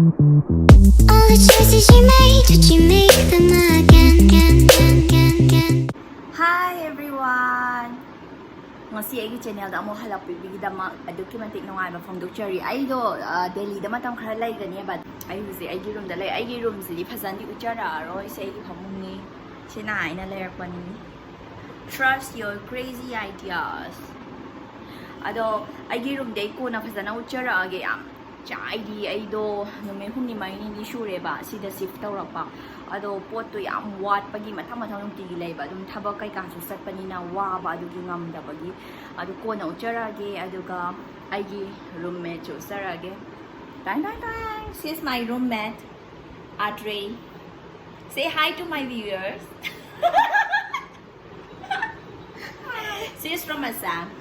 All the choices you made, did you make them again? Hi everyone! Ngasi ay channel da mo halap bibigidama aduki mantik nungay ba fongdokchari ay do Delhi da matam khara lai gani ba ay husi ay room da lai ay room si phazan di uchara roi se gi phamung ni chena ai na layer pani trust your crazy ideas ado ay room dai ko na phazana uchara age am chai di ay do nume humni mai ni di shure ba sida shift tawrak pa ado pot to yam wat pagi matham matham ti gi lai ba dum thabak kai ka su sat pani na wa ba adu gi ngam da bagi adu ko na uchara ge adu ka ai gi roommate chu sara ge dang she is my roommate Adre. Say hi to my viewers. She is from Assam.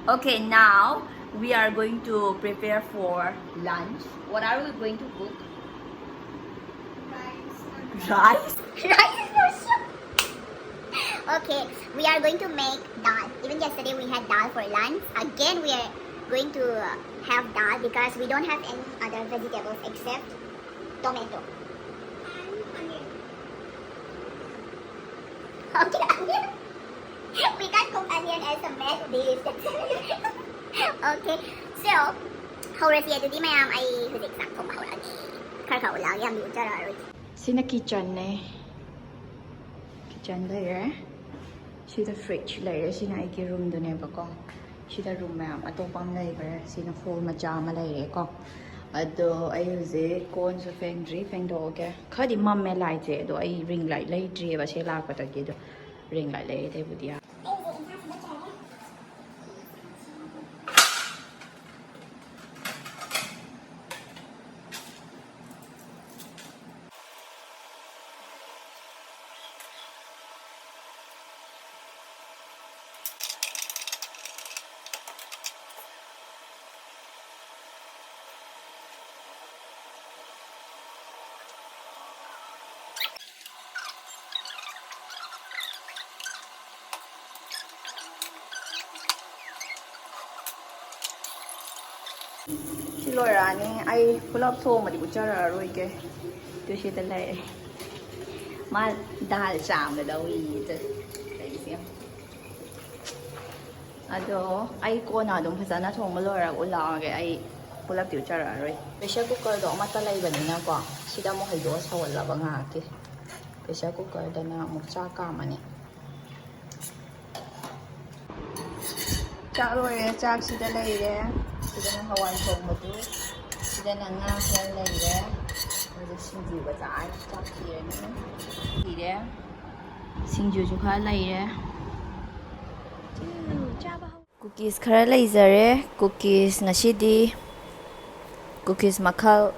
Okay, now we are going to prepare for lunch. What are we going to cook? Rice? Rice. Okay, we are going to make dal. Even yesterday we had dal for lunch. Again, we are going to have dal because we don't have any other vegetables except tomato. Okay, onion. We can't cook onion as a mashed dish. Okay, so hầu ra thì đi mày ai hơi dịch sạc không hầu là khai khẩu là em bị cho rồi. Sina kitchen ne. Kitchen layer. Sida fridge layer sina ai room do ne ba ko. Sida room ma atopang layer sina full ma cha ma layer ko. Ado ai use con so feng do ke. Khadi mam me lai je do ai ring light lai dri ba se la pa ta ke do. Ring light lai te bu dia. Chị lôi ra nè, ai pull up thô mà đi bút cho ra rồi kìa. Tôi sẽ tên lại mà đa chạm ở đâu ý thế. Đấy xem. Ado, ai cô nào đúng phải nó thô mà lôi ra ổn là cái ai pull up tiểu cho ra rồi. Pressure cooker đó mà ta lấy vào nè quả. Chị đã mua hay đổ sau là bằng hạt kìa. Pressure cooker đó là một cha cả mà nè. Chạc rồi, chạc chị đã lấy đấy. Sida ng hawan thong mo to. Sida ng nga kaya lang de. Ano sinju ba tayo? Chop here no. Here. Sinju ju kha lai de. Cookies khara lai zare. Cookies ngasi di. Cookies makhal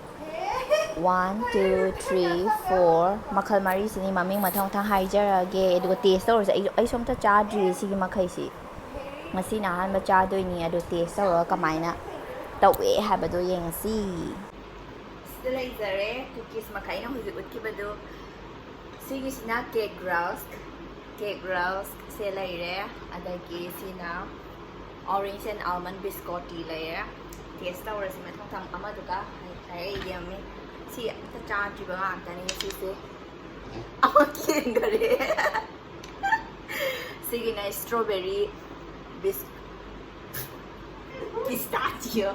1 2 3 4 makhal mari sini maming mathong thang hai jara ge edu taste or ai som ta cha dri si makhai si. Ngasi na han ba cha doi ni adu taste or kamaina. Tàu ế hai bà đôi yang si. Sida lai zare cookies makai nang huzit ut ba do. Sige sina cake roast se lai re ada ki sina orange and almond biscotti lai re. Taste or si ma thong thang ama du ka hai yam me. Si ta cha ji ba ang ta ni si se. Ama kin gare. Sige na strawberry pistachio.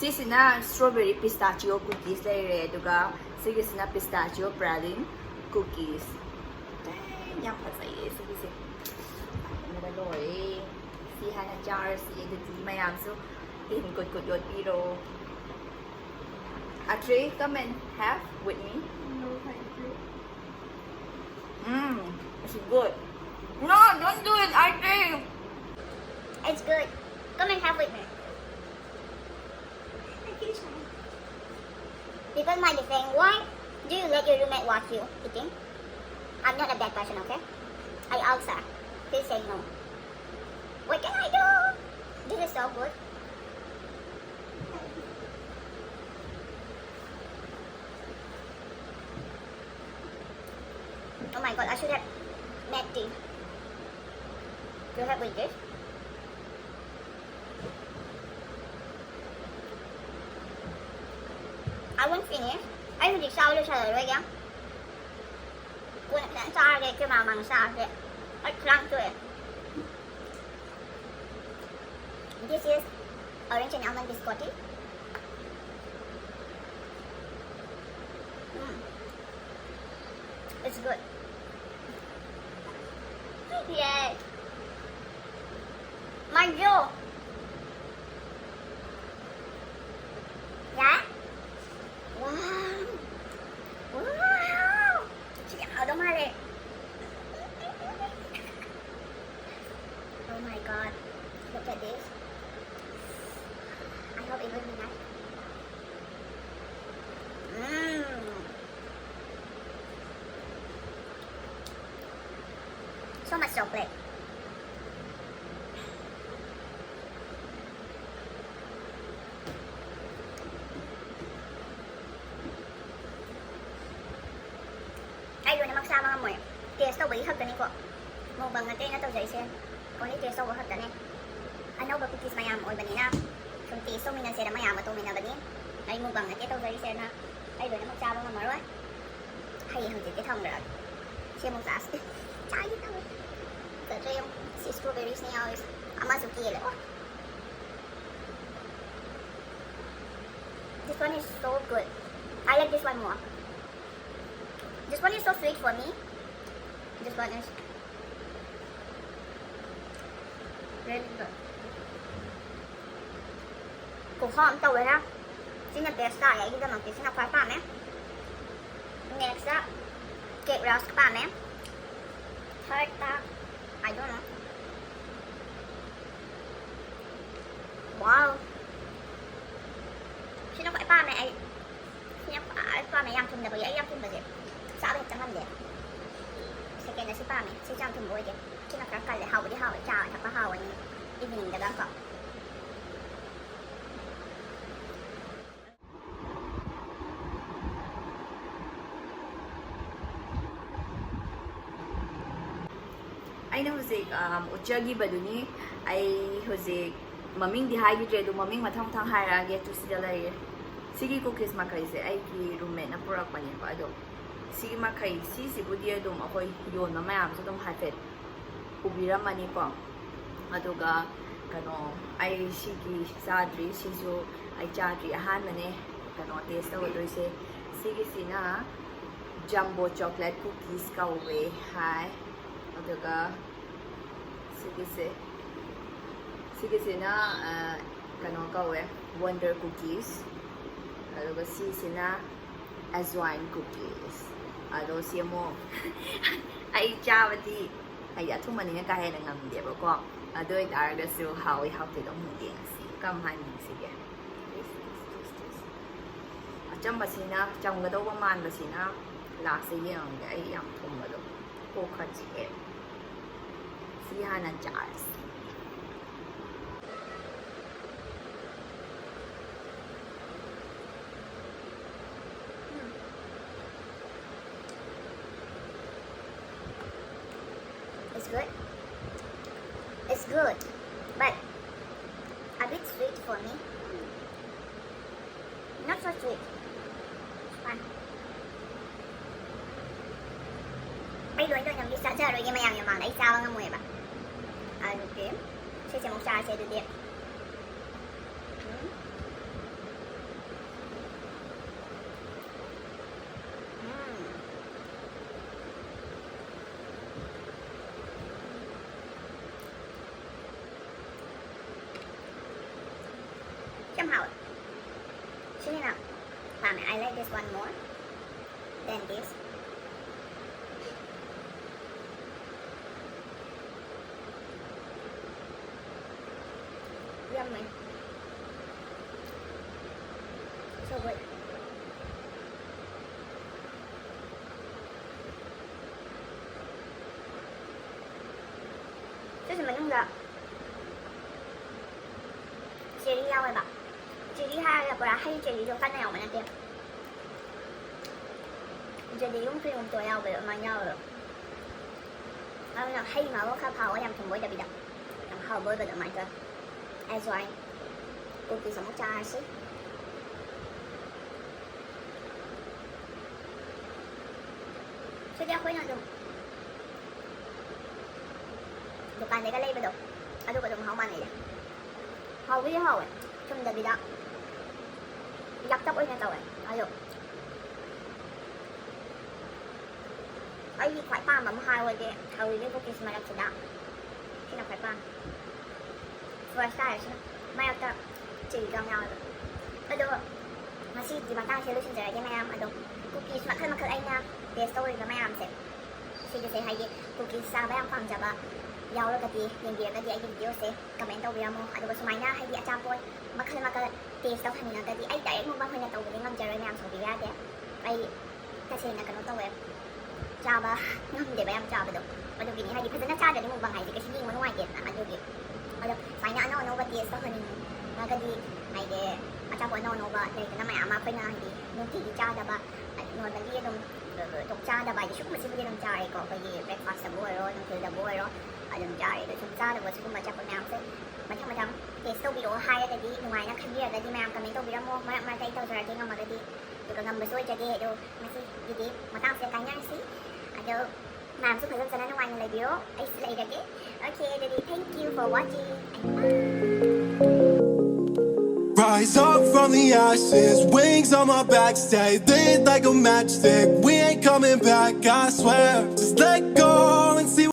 Sisi na strawberry pistachio cookies lai re duga. Sige sina pistachio praline cookies. Yang pasay sige si. Madaloy. Si hana jar si gati mayam so in good yot piro. Atre, come and have with me. No, thank you. It's good. No, don't do it, Atre. It's good. Come and have with me. People might be saying, why do you let your roommate watch you eating? I'm not a bad person, okay? I asked her. Please say no. What can I do? This is so good. Oh my god, I should have made tea. Do you have with this? I won't finish. Anh thì sao cho trời rồi kìa. Quân đã xa kìa, cái mà bằng xa kìa. Anh răng kìa. This is orange and almond biscotti. It's good. Yes. Manjo. Yeah. Wow. Wow. Sige, don't worry. Oh my god. Look at this. I hope it will be nice. So much chocolate. Ay, doon na magsama mo eh. Testo ba ihag tani ko? Mo bang natin na to Jason? Kung ni testo ba hag tani? Ano ba cookies mayam or banina? Kung testo minan sila mayam to mina bani? Ay mo bang natin to Jason na? Ay doon na magsama mo maroy. Hay hang cái thông rồi. Chia một giá. Trái gì đâu. Cái đây em see strawberries này rồi. Amazuki lại. This one is so good. I like this one more. This one is so sweet for me. This one is really good. Củ hòm tàu rồi ha. Xin nhập best style ấy, mà cái xin nhập khoai phạm ấy. Next up, cake roast pa ma'am. Third up, I don't know. Wow. Sino phải pa mẹ ấy? Sino pa mẹ yang thùng là bởi yang thùng là gì? Sao bên trong ăn vậy? Second là si pa mẹ, si yang thùng bồi gì? Sino phải cần để hậu đi hậu chào thật là hậu anh evening đã đón cậu. Ay na husik uchagi baduni ay husik maming di hayu jedo maming mathang hara get to sila lai sige cookies makai se ay ki roommate na purak mani pa do sige makai si budia dum akoy yon na mayam sa dum hafet ubira mani ko aduga kano ay sige sadri siso ay chadri ahan mane kano taste ko do se sige sina jumbo chocolate cookies ka uwe hai aduga sige na kano kawe wonder cookies aduga sina azwine cookies ado siya mo ay chavati ay atung manina kahit nang ngamdi ba ko ado ay taraga so hawi hawte dong hindi si kamhanin sige acham basina cham ga daw man basina lasa yang ay yang thum ba do ko khaji e sihanan jars It's good. It's good, but a bit sweet for me. Not so sweet. Fun. Ay, doon yung bisa sa rồi mayang yung mga isa nga mo ba? Ano kim? Siya mo sa siya dito. Somehow, I like this one more than this. Yummy. So good. This is mình là cherry nhau rồi bạn. Cherry hai là quả hay cherry trong phát nào mà anh tiêm. Cherry cũng phim một tuổi nhau vậy mà nhau rồi. Là hay mà có khá phao ở trong thùng bối đã bị đập. Làm hầu bối vào được mà cơ. As wine. Cookies sama chai sih. Pwede ako yun, dukaan ka label do. Ado ko dong hauman nila. Hawi hawi. Chung da bida. Yaktak oy na taw eh. Alo. Ay, khoai pa mà hai rồi kìa. Hawi với cookies mà làm seda. Xin là khoai pa. First time xin. Mai after chỉ gam nhau rồi. Ado. Masih di batang solution saya mày am ado. Cookies mà khơi anh nha. Để story là mày am sẽ. Xin sẽ hay cookies sa bayang phang jaba. Yaw ra kati yung dia kati ay video se comment daw mo ano ba sumay na hay di achapon makal taste daw kanina kati ay dai mo ba hoy na taw ni ngam jara nam so biya de ay kasi na kanu taw chaba ngam de bayam chaba do ano gini hay di kasi na chaba di mo bang hay di kasi ni mo nuway get na ano di ano fine na ano ba taste daw kanina na kati ay de achapon no ba dai na may ama pa na hindi nung ti chaba ba no na di nung tục cha đã bài chúc mà xin đi làm trai có cái gì breakfast buổi rồi nông thử buổi rồi làm trai rồi chúng ta được chúng mà chắc con nam sẽ mà thằng thì sau video hai cái đi ngoài nó không biết là đi mà comment tao video mà thấy tao rồi thì ngâm mà cái đi rồi còn ngâm bữa xuôi cho đi đâu mà xin đi mà tao sẽ canh nhá xí đâu làm giúp người dân nó ngoài lại video ấy lại cái okay daddy thank you for watching. Rise up from the ashes, wings on my back, stay lit like a matchstick. We ain't coming back, I swear. Just let go and see.